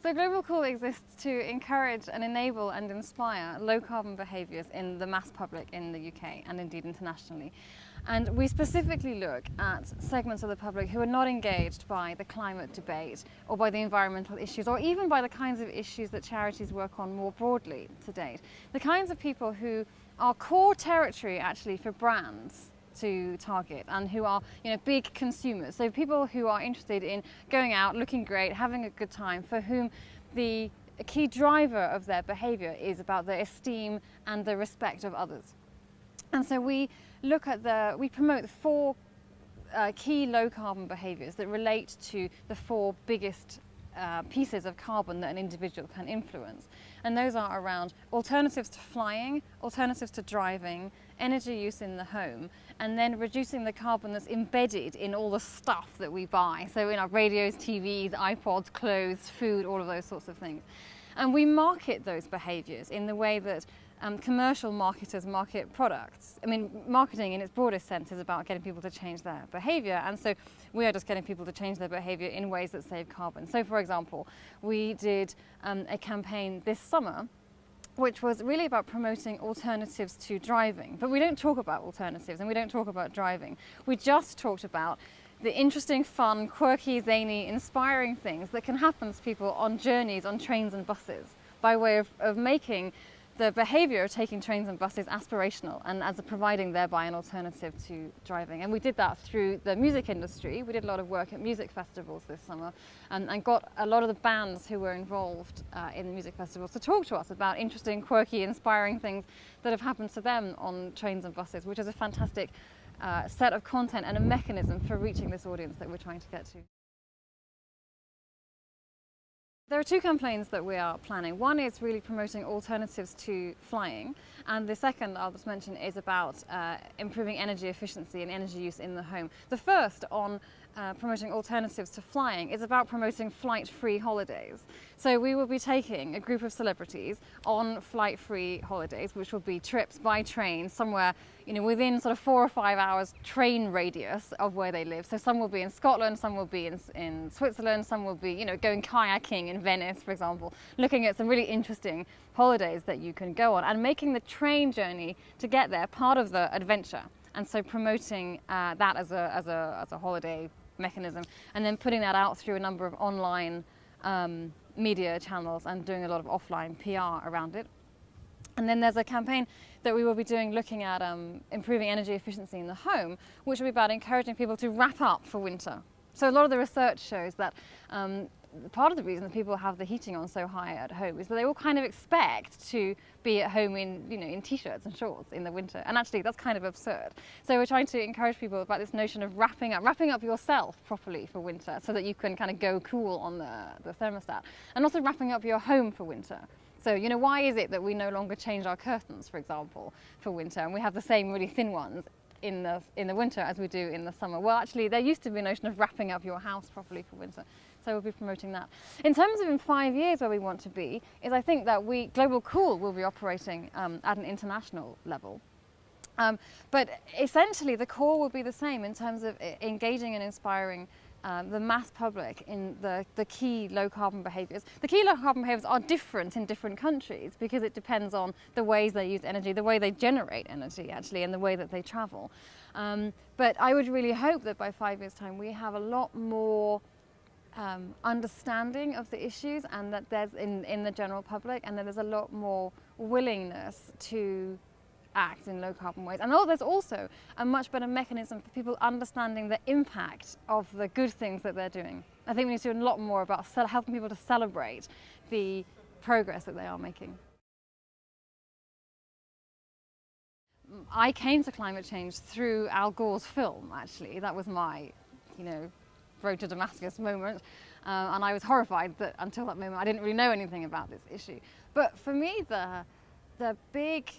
So Global Cool exists to encourage and enable and inspire low carbon behaviours in the mass public in the UK and indeed internationally. And we specifically look at segments of the public who are not engaged by the climate debate or by the environmental issues or even by the kinds of issues that charities work on more broadly to date. The kinds of people who are core territory actually for brands to target and who are big consumers. So people who are interested in going out, looking great, having a good time, for whom the key driver of their behaviour is about the esteem and the respect of others. And so we promote 4 key low carbon behaviours that relate to the 4 biggest pieces of carbon that an individual can influence. And those are around alternatives to flying, alternatives to driving, energy use in the home, and then reducing the carbon that's embedded in all the stuff that we buy. So in our radios, TVs, iPods, clothes, food, all of those sorts of things. And we market those behaviours in the way that commercial marketers market products. I mean, marketing in its broadest sense is about getting people to change their behaviour, and so we are just getting people to change their behaviour in ways that save carbon. So for example, we did a campaign this summer which was really about promoting alternatives to driving. But we don't talk about alternatives and we don't talk about driving. We just talked about the interesting, fun, quirky, zany, inspiring things that can happen to people on journeys on trains and buses by way of making the behaviour of taking trains and buses aspirational and as providing thereby an alternative to driving. And we did that through the music industry. We did a lot of work at music festivals this summer and got a lot of the bands who were involved in the music festivals to talk to us about interesting, quirky, inspiring things that have happened to them on trains and buses, which is a fantastic set of content and a mechanism for reaching this audience that we're trying to get to. There are 2 campaigns that we are planning. One is really promoting alternatives to flying, and the second I'll just mention is about improving energy efficiency and energy use in the home. The first, on promoting alternatives to flying, is about promoting flight-free holidays. So we will be taking a group of celebrities on flight-free holidays, which will be trips by train somewhere within sort of 4 or 5 hours train radius of where they live. So some will be in Scotland, some will be in Switzerland, some will be going kayaking in Venice, for example, looking at some really interesting holidays that you can go on and making the train journey to get there part of the adventure. And so promoting that as a holiday mechanism, and then putting that out through a number of online media channels and doing a lot of offline PR around it. And then there's a campaign that we will be doing looking at improving energy efficiency in the home, which will be about encouraging people to wrap up for winter. So a lot of the research shows that part of the reason that people have the heating on so high at home is that they all kind of expect to be at home in t-shirts and shorts in the winter, and actually that's kind of absurd. So we're trying to encourage people about this notion of wrapping up yourself properly for winter so that you can kind of go cool on the thermostat, and also wrapping up your home for winter. So why is it that we no longer change our curtains, for example, for winter, and we have the same really thin ones in the winter as we do in the summer? Well, actually there used to be a notion of wrapping up your house properly for winter. So we'll be promoting that. In terms of in 5 years where we want to be, is I think that Global Cool will be operating at an international level. But essentially the core will be the same in terms of engaging and inspiring the mass public in the key low carbon behaviours. The key low carbon behaviours are different in different countries because it depends on the ways they use energy, the way they generate energy actually, and the way that they travel. But I would really hope that by 5 years' time we have a lot more understanding of the issues, and that there's in the general public, and that there's a lot more willingness to act in low carbon ways. And there's also a much better mechanism for people understanding the impact of the good things that they're doing. I think we need to do a lot more about helping people to celebrate the progress that they are making. I came to climate change through Al Gore's film, actually. That was my, road to Damascus moment, and I was horrified that until that moment I didn't really know anything about this issue. But for me, the big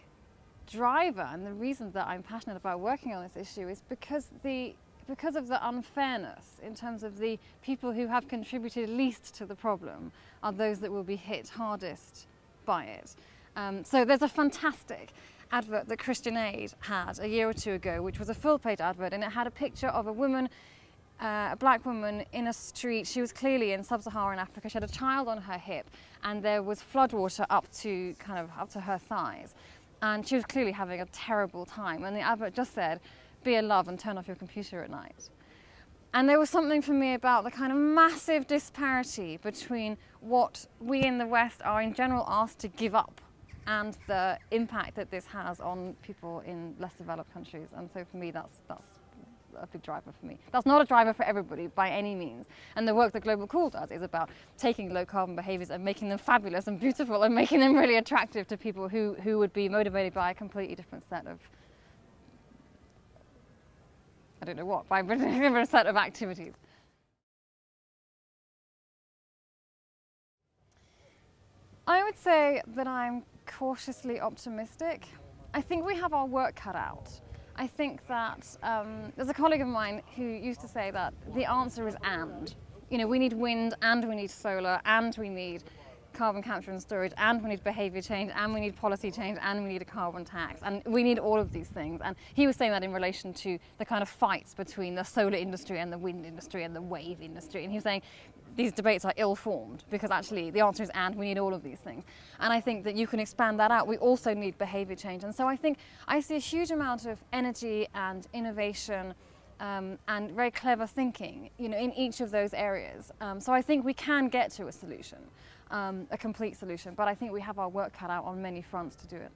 driver and the reason that I'm passionate about working on this issue is because of the unfairness in terms of the people who have contributed least to the problem are those that will be hit hardest by it. So there's a fantastic advert that Christian Aid had a year or 2 ago, which was a full-page advert, and it had a picture of a woman a black woman in a street. She was clearly in sub-Saharan Africa. She had a child on her hip, and there was floodwater up to her thighs, and she was clearly having a terrible time. And the advert just said, "Be a love and turn off your computer at night." And there was something for me about the kind of massive disparity between what we in the West are in general asked to give up and the impact that this has on people in less developed countries. And so for me, that's a big driver for me. That's not a driver for everybody by any means. And the work that Global Call does is about taking low carbon behaviors and making them fabulous and beautiful and making them really attractive to people who would be motivated by a completely different set of, I don't know what, by a different set of activities. I would say that I'm cautiously optimistic. I think we have our work cut out. I think that there's a colleague of mine who used to say that the answer is and. You know, we need wind and we need solar and we need carbon capture and storage and we need behaviour change and we need policy change and we need a carbon tax and we need all of these things. And he was saying that in relation to the kind of fights between the solar industry and the wind industry and the wave industry. And he was saying these debates are ill-formed because actually the answer is and we need all of these things. And I think that you can expand that out. We also need behaviour change. And so I think I see a huge amount of energy and innovation and very clever thinking, you know, in each of those areas. So I think we can get to a solution, a complete solution, but I think we have our work cut out on many fronts to do it.